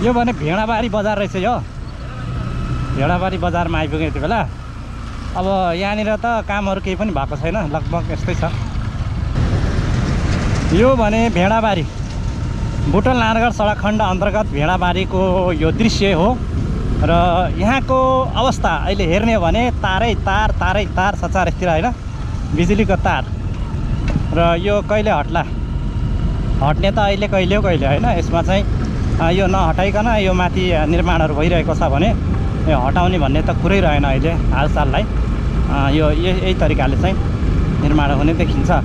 यो भने भेडाबारी बजार रहेछ यो भेडाबारी बजारमा आइपुग्यो यति बेला अब यहाँनिर त कामहरू केही पनि भएको छैन लगभग यस्तै छ यो भने भेडाबारी बुटवल नारायणघाट सडक खण्ड अन्तर्गत भेडाबारीको यो दृश्य हो र यहाँको अवस्था अहिले हेर्ने हो भने तारै तार छ चारैतिर हैन बिजुलीको तार र यो कहिले हट्ला हट्ने त अहिले कहिले हैन यसमा चाहिँ यो नहटाइकन यो माथि निर्माणहरू भइरहेको छ भने यो हटाउने भन्ने त कुरै रहेन अहिले हालसाललाई यो यही तरिकाले चाहिँ निर्माण हुने देखिन्छ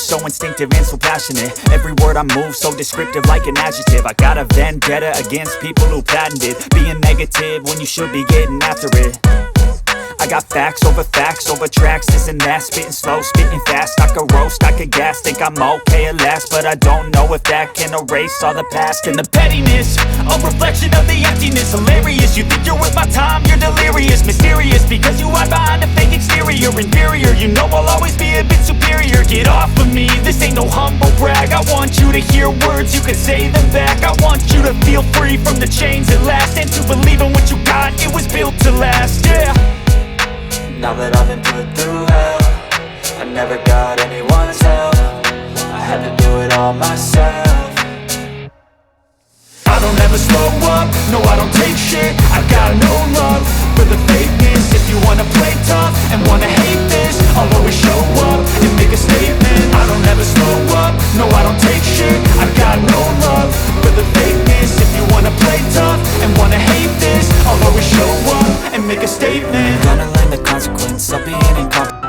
So instinctive and so passionate. Every word I move so descriptive like an adjective. I got a vendetta against people who patented being negative when you should be getting after it. I got facts over tracks, this and that. Spitting slow, spitting fast. I could roast, I could gas. Think I'm okay at last, but I don't know if that can erase all the past. And the pettiness, a reflection of the emptiness. Hilarious, you think you're worth my time, you're delirious. Mysterious, because you hide behind a fake exterior. Inferior, you know I'll always be a bit superior. Get off of me, this ain't no humble brag. I want you to hear words, you can say them back. I want you to feel free from the chains at last, and to believe in what you got, it was built to last, yeah. Now that I've been put through hell, I never got anyone's help. I had to do it all myself. I don't ever slow up, no I don't take shit. I got no love for the fakeness. If you wanna play tough and wanna hate this, I'll always show up and make a statement. I don't ever slow up, no I don't take shit. I got no love for the fakeness. If you wanna play tough and wanna hate this, I'll always show up and make a statement. Gonna learn the consequence of being incompetent.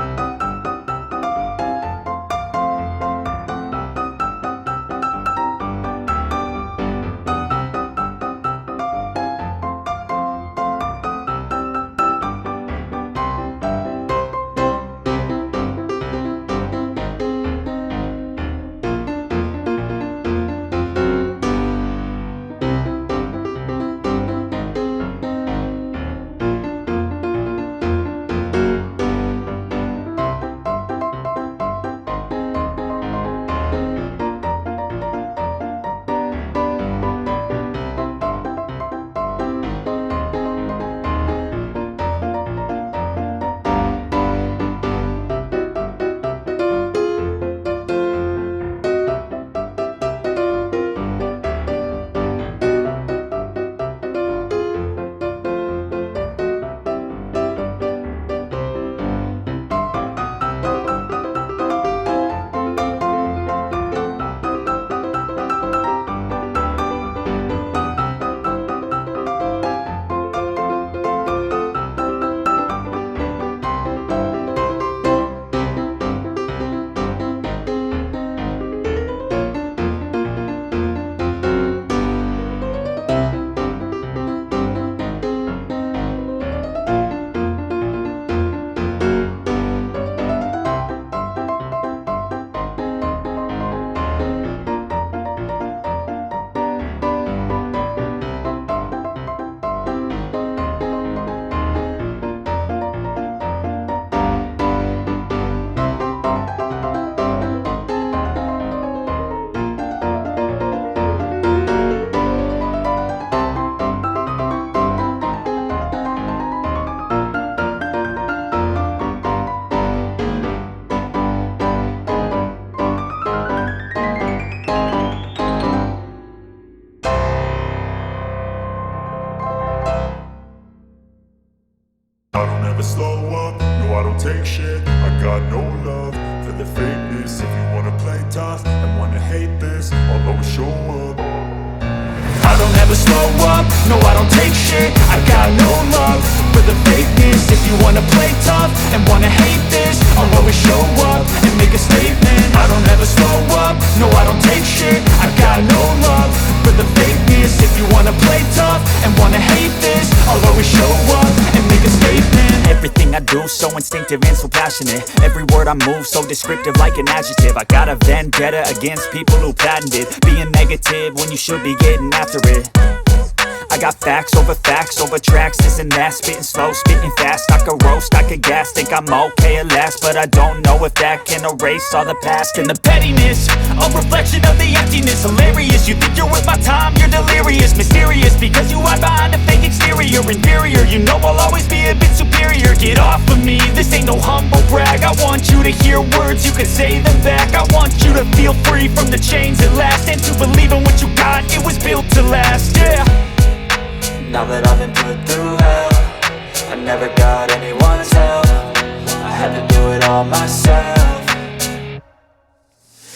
I don't ever slow up, no I don't take shit. I got no love for the fakeness. If you wanna play tough and wanna hate this, I'll always show up. I don't ever slow up, no I don't take shit. I got no love for the fakeness. If you wanna play tough and wanna hate this, I'll always show up and make a statement. I don't ever slow up, no I don't take shit. I got no love for the fakeness. If you wanna play tough and wanna hate this, I'll always show up and make a statement. Everything I do so instinctive and so passionate. Every word I move so descriptive like an adjective. I got a vendetta against people who patented being negative when you should be getting after it. I got facts over tracks, this and that. Spitting slow, spitting fast. I could roast, I could gas. Think I'm okay at last, but I don't know if that can erase all the past. And the pettiness, a reflection of the emptiness. Hilarious, you think you're worth my time, you're delirious. Mysterious, because you hide behind a fake exterior. Inferior, you know I'll always be a bit superior. Get off of me, this ain't no humble brag. I want you to hear words, you can say them back. I want you to feel free from the chains at last, and to believe in what you got, it was built to last, yeah. Now that I've been put through hell, I never got anyone's help. I had to do it all myself.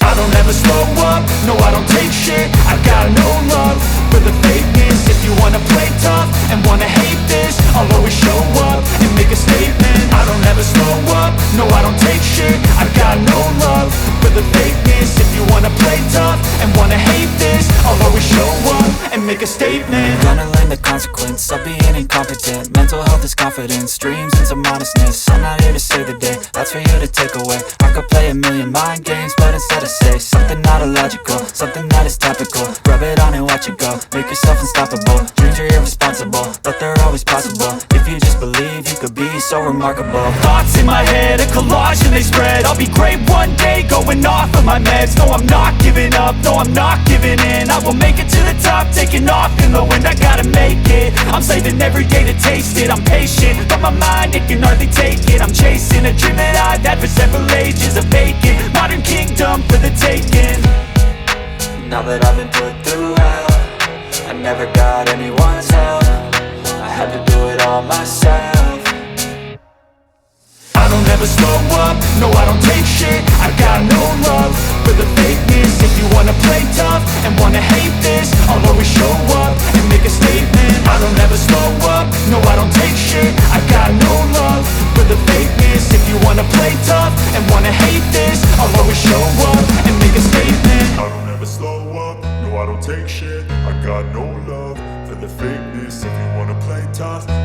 I don't ever slow up, no I don't take shit. I got no love for the fakeness. If you wanna play tough and wanna hate this, I'll always show up and make a statement. I don't ever slow up, no I don't take shit. I got no love for the fakeness. If you wanna play tough and wanna hate this, I'll always show up and make a statement. Gonna learn the consequence of being incompetent. Mental health is confidence, dreams and some modestness. I'm not here to save the day, that's for you to take away. I could play a million mind games, but instead I say something not illogical, something that is topical. Rub it on and watch it go, make yourself unstoppable. Dreams are irresponsible, but they're always possible. If you just believe, you could be so remarkable. Thoughts in my head, a collage and they spread. I'll be great one day, going off of my meds. No, I'm not giving up, no, I'm not giving in. I will make it to the top, taking off in the wind. I gotta make it, I'm saving every day to taste it. I'm patient, but my mind, it can hardly take it. I'm chasing a dream that I've had for several ages. A vacant, modern kingdom for the taking. Now that I've been put through hell, I never got anyone's help. I had to do it all myself. I don't ever slow up, no I don't take shit. I got no love for the fakeness. If you wanna play tough and wanna hate this, I'll always show up and make a statement. I don't ever slow up, no I don't take shit. I got no love for the fakeness. If you wanna play tough and wanna hate this, I'll always show up and make a statement. I don't ever slow up, no I don't take shit. I got no love for the fakeness. If you wanna play tough